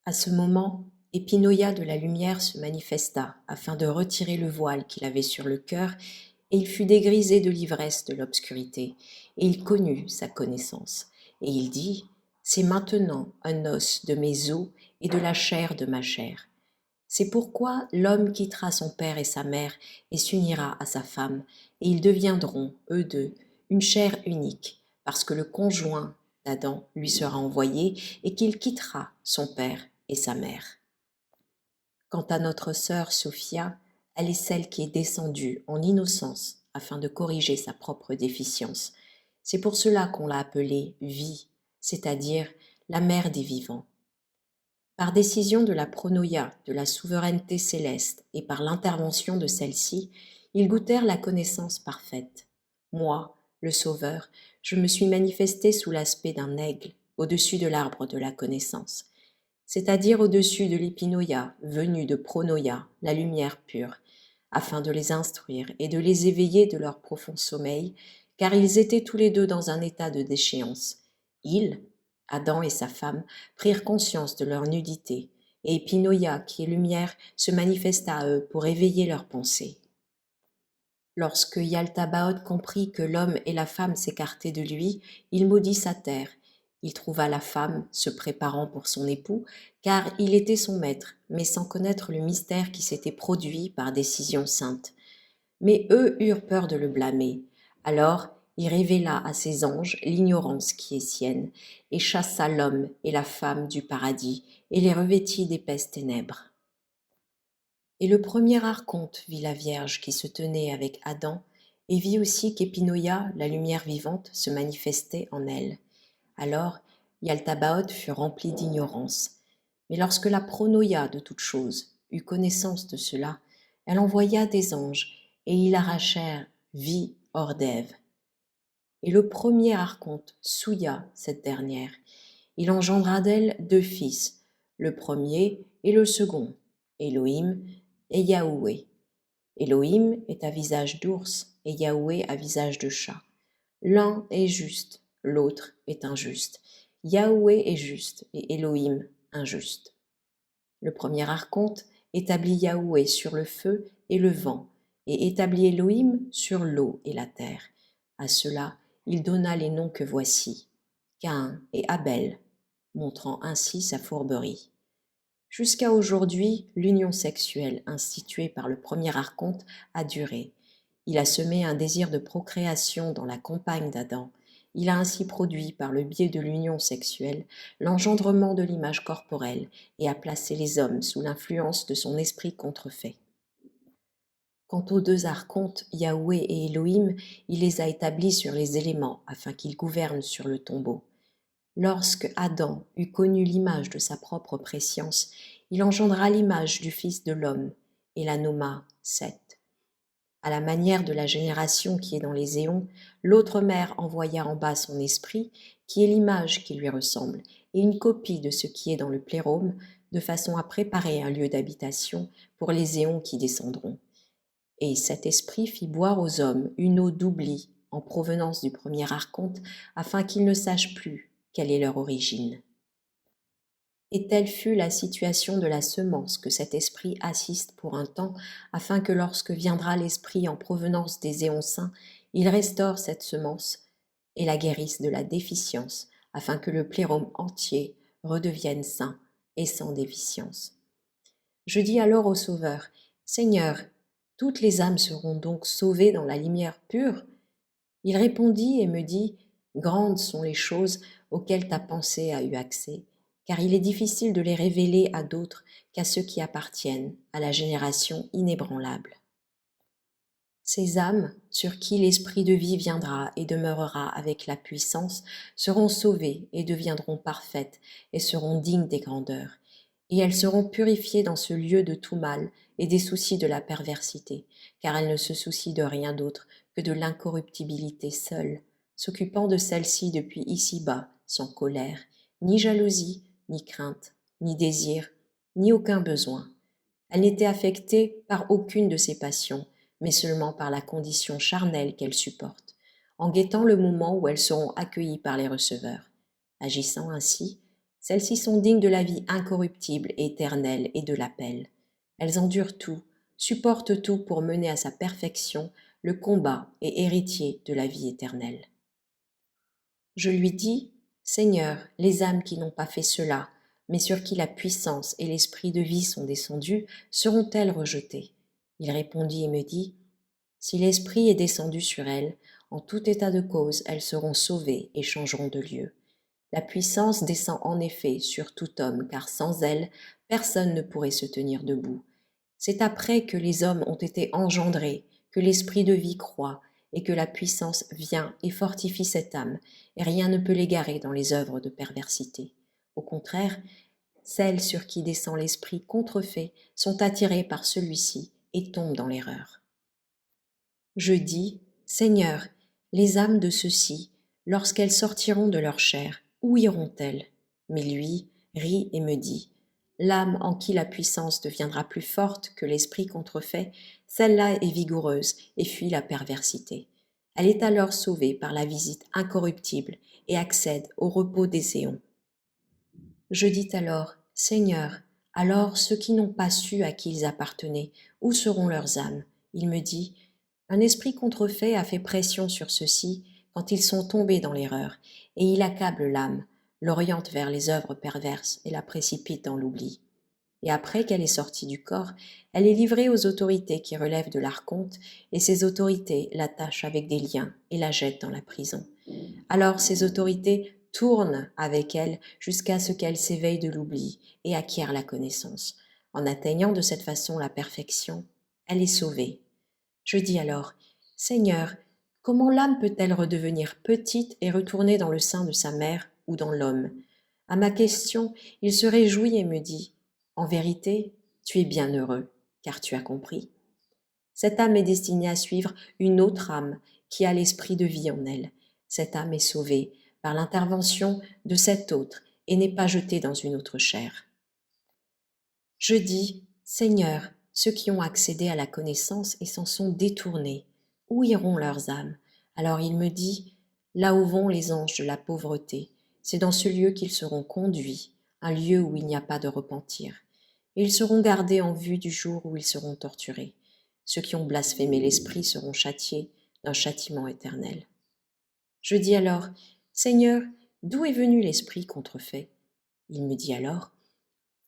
À ce moment, Epinoïa de la lumière se manifesta afin de retirer le voile qu'il avait sur le cœur, et il fut dégrisé de l'ivresse de l'obscurité, et il connut sa connaissance. Et il dit, c'est maintenant un os de mes os et de la chair de ma chair. C'est pourquoi l'homme quittera son père et sa mère et s'unira à sa femme, et ils deviendront, eux deux, une chair unique, parce que le conjoint d'Adam lui sera envoyé et qu'il quittera son père et sa mère. Quant à notre sœur Sophia, elle est celle qui est descendue en innocence afin de corriger sa propre déficience. C'est pour cela qu'on l'a appelée vie, c'est-à-dire la mère des vivants. Par décision de la pronoïa, de la souveraineté céleste, et par l'intervention de celle-ci, ils goûtèrent la connaissance parfaite. Moi, le Sauveur, je me suis manifesté sous l'aspect d'un aigle, au-dessus de l'arbre de la connaissance, c'est-à-dire au-dessus de l'épinoïa, venu de pronoïa, la lumière pure, afin de les instruire et de les éveiller de leur profond sommeil, car ils étaient tous les deux dans un état de déchéance. Ils, Adam et sa femme, prirent conscience de leur nudité, et Epinoïa, qui est lumière, se manifesta à eux pour éveiller leurs pensées. Lorsque Yaltabaoth comprit que l'homme et la femme s'écartaient de lui, il maudit sa terre. Il trouva la femme se préparant pour son époux, car il était son maître, mais sans connaître le mystère qui s'était produit par décision sainte. Mais eux eurent peur de le blâmer. Alors il révéla à ses anges l'ignorance qui est sienne, et chassa l'homme et la femme du paradis, et les revêtit d'épaisses ténèbres. Et le premier archonte vit la Vierge qui se tenait avec Adam, et vit aussi qu'Épinoïa, la lumière vivante, se manifestait en elle. Alors, Yaltabaoth fut remplie d'ignorance. Mais lorsque la pronoïa de toutes choses eut connaissance de cela, elle envoya des anges, et ils arrachèrent vie hors d'Ève. Et le premier archonte souilla cette dernière. Il engendra d'elle 2 fils, le premier et le second, Élohim et Yahoué. Élohim est à visage d'ours et Yahoué à visage de chat. L'un est juste, l'autre est injuste. Yahoué est juste et Élohim injuste. Le premier archonte établit Yahoué sur le feu et le vent, et établit Élohim sur l'eau et la terre. À cela, il donna les noms que voici, Caïn et Abel, montrant ainsi sa fourberie. Jusqu'à aujourd'hui, l'union sexuelle instituée par le premier archonte a duré. Il a semé un désir de procréation dans la compagne d'Adam. Il a ainsi produit, par le biais de l'union sexuelle, l'engendrement de l'image corporelle et a placé les hommes sous l'influence de son esprit contrefait. Quant aux 2 archontes, Yahoué et Élohim, il les a établis sur les éléments afin qu'ils gouvernent sur le tombeau. Lorsque Adam eut connu l'image de sa propre prescience, il engendra l'image du Fils de l'homme et la nomma Seth. À la manière de la génération qui est dans les éons, l'autre mère envoya en bas son esprit, qui est l'image qui lui ressemble, et une copie de ce qui est dans le plérôme, de façon à préparer un lieu d'habitation pour les éons qui descendront. Et cet esprit fit boire aux hommes une eau d'oubli en provenance du premier archonte, afin qu'ils ne sachent plus quelle est leur origine. Et telle fut la situation de la semence que cet esprit assiste pour un temps, afin que lorsque viendra l'esprit en provenance des éons saints, il restaure cette semence et la guérisse de la déficience, afin que le plérôme entier redevienne saint et sans déficience. Je dis alors au Sauveur, Seigneur, toutes les âmes seront donc sauvées dans la lumière pure? Il répondit et me dit, grandes sont les choses auxquelles ta pensée a eu accès, car il est difficile de les révéler à d'autres qu'à ceux qui appartiennent à la génération inébranlable. Ces âmes, sur qui l'esprit de vie viendra et demeurera avec la puissance, seront sauvées et deviendront parfaites et seront dignes des grandeurs. Et elles seront purifiées dans ce lieu de tout mal et des soucis de la perversité, car elles ne se soucient de rien d'autre que de l'incorruptibilité seule, s'occupant de celle-ci depuis ici-bas, sans colère, ni jalousie, ni crainte, ni désir, ni aucun besoin. Elles n'étaient affectées par aucune de ces passions, mais seulement par la condition charnelle qu'elles supportent, en guettant le moment où elles seront accueillies par les receveurs. Agissant ainsi, celles-ci sont dignes de la vie incorruptible et éternelle et de l'appel. Elles endurent tout, supportent tout pour mener à sa perfection le combat et héritier de la vie éternelle. Je lui dis, Seigneur, les âmes qui n'ont pas fait cela, mais sur qui la puissance et l'esprit de vie sont descendus, seront-elles rejetées? Il répondit et me dit, si l'esprit est descendu sur elles, en tout état de cause, elles seront sauvées et changeront de lieu. La puissance descend en effet sur tout homme, car sans elle, personne ne pourrait se tenir debout. C'est après que les hommes ont été engendrés, que l'esprit de vie croît, et que la puissance vient et fortifie cette âme, et rien ne peut l'égarer dans les œuvres de perversité. Au contraire, celles sur qui descend l'esprit contrefait sont attirées par celui-ci et tombent dans l'erreur. Je dis, Seigneur, les âmes de ceux-ci, lorsqu'elles sortiront de leur chair, où iront-elles? Mais lui rit et me dit, l'âme en qui la puissance deviendra plus forte que l'esprit contrefait, celle-là est vigoureuse et fuit la perversité. Elle est alors sauvée par la visite incorruptible et accède au repos des éons. Je dis alors, Seigneur, alors ceux qui n'ont pas su à qui ils appartenaient, où seront leurs âmes? Il me dit, un esprit contrefait a fait pression sur ceux-ci quand ils sont tombés dans l'erreur, et il accable l'âme, l'oriente vers les œuvres perverses et la précipite dans l'oubli. Et après qu'elle est sortie du corps, elle est livrée aux autorités qui relèvent de l'archonte, et ces autorités l'attachent avec des liens et la jettent dans la prison. Alors ces autorités tournent avec elle jusqu'à ce qu'elle s'éveille de l'oubli et acquiert la connaissance. En atteignant de cette façon la perfection, elle est sauvée. Je dis alors, Seigneur, comment l'âme peut-elle redevenir petite et retourner dans le sein de sa mère ou dans l'homme? À ma question, il se réjouit et me dit, en vérité, tu es bien heureux, car tu as compris. Cette âme est destinée à suivre une autre âme qui a l'esprit de vie en elle. Cette âme est sauvée par l'intervention de cette autre et n'est pas jetée dans une autre chair. Je dis, Seigneur, ceux qui ont accédé à la connaissance et s'en sont détournés, où iront leurs âmes? Alors il me dit, là où vont les anges de la pauvreté, c'est dans ce lieu qu'ils seront conduits, un lieu où il n'y a pas de repentir. Et ils seront gardés en vue du jour où ils seront torturés. Ceux qui ont blasphémé l'Esprit seront châtiés d'un châtiment éternel. Je dis alors, Seigneur, d'où est venu l'Esprit contrefait? Il me dit alors,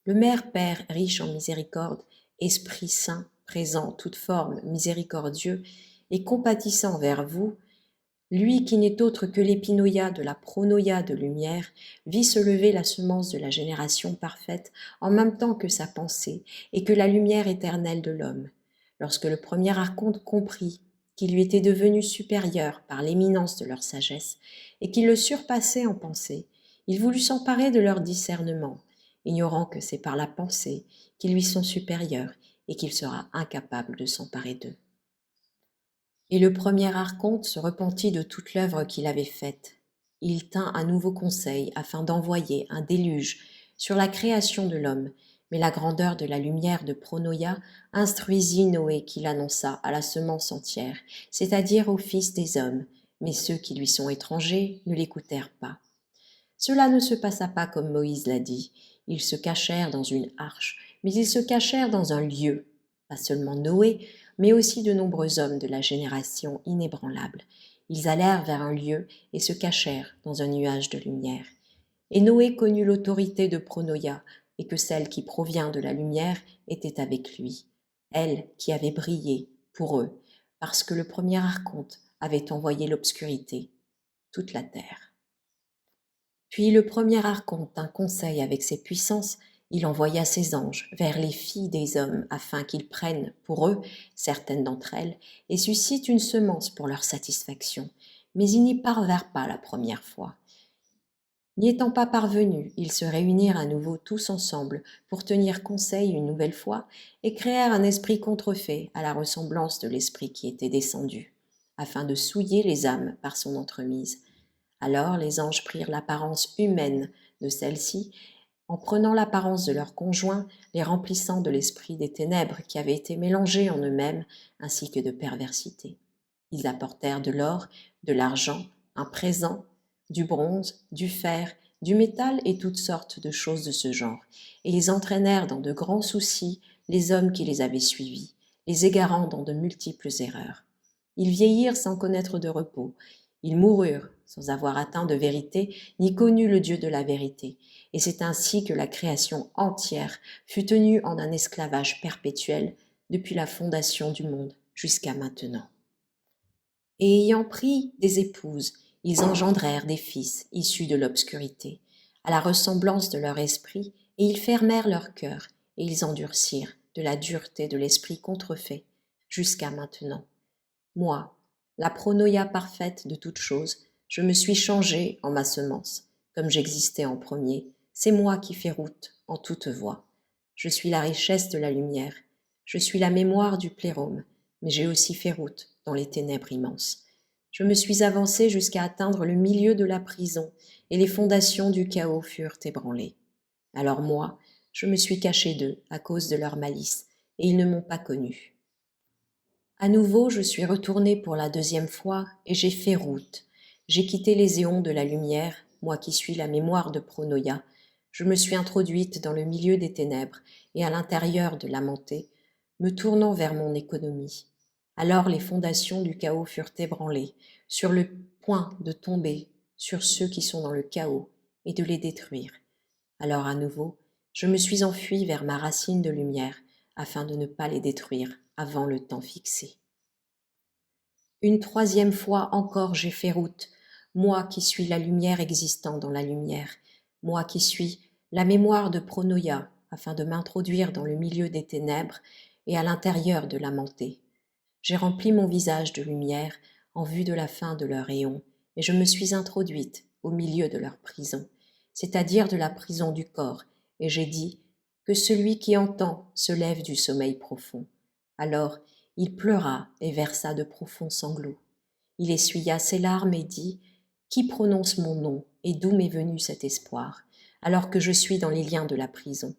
le Mère Père riche en miséricorde, Esprit Saint, présent, toute forme, miséricordieux et compatissant envers vous, lui qui n'est autre que l'épinoïa de la pronoïa de lumière, vit se lever la semence de la génération parfaite en même temps que sa pensée et que la lumière éternelle de l'homme. Lorsque le premier archonte comprit qu'il lui était devenu supérieur par l'éminence de leur sagesse et qu'il le surpassait en pensée, il voulut s'emparer de leur discernement, ignorant que c'est par la pensée qu'ils lui sont supérieurs et qu'il sera incapable de s'emparer d'eux. Et le premier archonte se repentit de toute l'œuvre qu'il avait faite. Il tint un nouveau conseil afin d'envoyer un déluge sur la création de l'homme, mais la grandeur de la lumière de Pronoïa instruisit Noé qui l'annonça à la semence entière, c'est-à-dire aux fils des hommes, mais ceux qui lui sont étrangers ne l'écoutèrent pas. Cela ne se passa pas comme Moïse l'a dit. Ils se cachèrent dans une arche, mais ils se cachèrent dans un lieu. Pas seulement Noé, mais aussi de nombreux hommes de la génération inébranlable. Ils allèrent vers un lieu et se cachèrent dans un nuage de lumière. Et Noé connut l'autorité de Pronoïa, et que celle qui provient de la lumière était avec lui, elle qui avait brillé pour eux, parce que le premier archonte avait envoyé l'obscurité, toute la terre. Puis le premier archonte tint conseil avec ses puissances, il envoya ses anges vers les filles des hommes afin qu'ils prennent pour eux certaines d'entre elles et suscitent une semence pour leur satisfaction. Mais ils n'y parvinrent pas la première fois. N'y étant pas parvenus, ils se réunirent à nouveau tous ensemble pour tenir conseil une nouvelle fois et créèrent un esprit contrefait à la ressemblance de l'esprit qui était descendu, afin de souiller les âmes par son entremise. Alors les anges prirent l'apparence humaine de celles-ci, en prenant l'apparence de leurs conjoints, les remplissant de l'esprit des ténèbres qui avaient été mélangés en eux-mêmes, ainsi que de perversité. Ils apportèrent de l'or, de l'argent, un présent, du bronze, du fer, du métal et toutes sortes de choses de ce genre, et ils entraînèrent dans de grands soucis les hommes qui les avaient suivis, les égarant dans de multiples erreurs. Ils vieillirent sans connaître de repos, ils moururent sans avoir atteint de vérité ni connu le Dieu de la vérité, et c'est ainsi que la création entière fut tenue en un esclavage perpétuel depuis la fondation du monde jusqu'à maintenant. Et ayant pris des épouses, ils engendrèrent des fils issus de l'obscurité, à la ressemblance de leur esprit, et ils fermèrent leur cœur, et ils endurcirent de la dureté de l'esprit contrefait, jusqu'à maintenant. Moi, la pronoïa parfaite de toutes choses, je me suis changé en ma semence, comme j'existais en premier, c'est moi qui fais route en toute voie. Je suis la richesse de la lumière, je suis la mémoire du plérôme, mais j'ai aussi fait route dans les ténèbres immenses. Je me suis avancé jusqu'à atteindre le milieu de la prison, et les fondations du chaos furent ébranlées. Alors moi, je me suis caché d'eux à cause de leur malice, et ils ne m'ont pas connu. À nouveau, je suis retourné pour la deuxième fois, et j'ai fait route. J'ai quitté les éons de la lumière, moi qui suis la mémoire de Pronoïa. Je me suis introduite dans le milieu des ténèbres, et à l'intérieur de l'Amanté, me tournant vers mon économie. Alors les fondations du chaos furent ébranlées, sur le point de tomber sur ceux qui sont dans le chaos, et de les détruire. Alors à nouveau, je me suis enfui vers ma racine de lumière, afin de ne pas les détruire avant le temps fixé. Une troisième fois encore j'ai fait route, moi qui suis la lumière existant dans la lumière, moi qui suis la mémoire de Pronoïa, afin de m'introduire dans le milieu des ténèbres et à l'intérieur de la mantée. J'ai rempli mon visage de lumière en vue de la fin de leur éon, et je me suis introduite au milieu de leur prison, c'est-à-dire de la prison du corps, et j'ai dit que celui qui entend se lève du sommeil profond. Alors il pleura et versa de profonds sanglots. Il essuya ses larmes et dit « Qui prononce mon nom et d'où m'est venu cet espoir, alors que je suis dans les liens de la prison ?»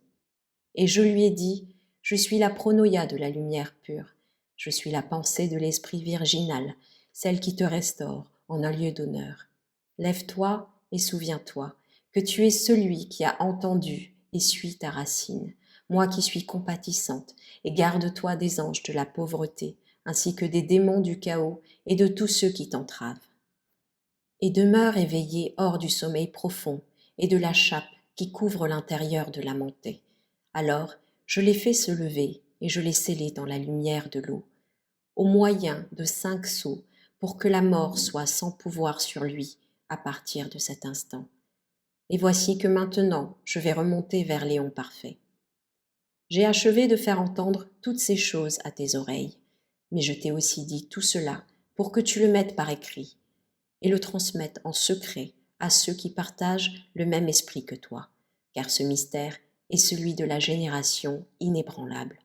Et je lui ai dit « Je suis la pronoïa de la lumière pure, je suis la pensée de l'esprit virginal, celle qui te restaure en un lieu d'honneur. Lève-toi et souviens-toi que tu es celui qui a entendu et suit ta racine, moi qui suis compatissante, et garde-toi des anges de la pauvreté, ainsi que des démons du chaos et de tous ceux qui t'entravent. Et demeure éveillé hors du sommeil profond et de la chape qui couvre l'intérieur de la montée. Alors je l'ai fait se lever et je l'ai scellé dans la lumière de l'eau, au moyen de 5 sauts, pour que la mort soit sans pouvoir sur lui à partir de cet instant. Et voici que maintenant je vais remonter vers Léon parfait. J'ai achevé de faire entendre toutes ces choses à tes oreilles, mais je t'ai aussi dit tout cela pour que tu le mettes par écrit et le transmettes en secret à ceux qui partagent le même esprit que toi, car ce mystère est celui de la génération inébranlable.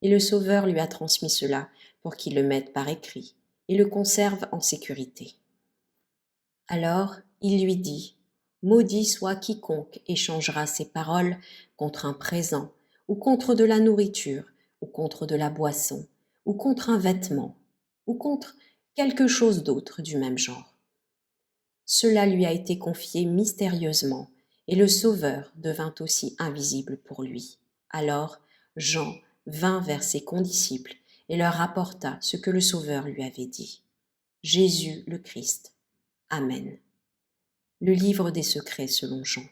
Et le Sauveur lui a transmis cela pour qu'il le mette par écrit et le conserve en sécurité. Alors il lui dit « Maudit soit quiconque échangera ses paroles contre un présent, ou contre de la nourriture, ou contre de la boisson, ou contre un vêtement, ou contre quelque chose d'autre du même genre. » Cela lui a été confié mystérieusement, et le Sauveur devint aussi invisible pour lui. Alors Jean vint vers ses condisciples et leur rapporta ce que le Sauveur lui avait dit. Jésus le Christ. Amen. Le livre des secrets selon Jean.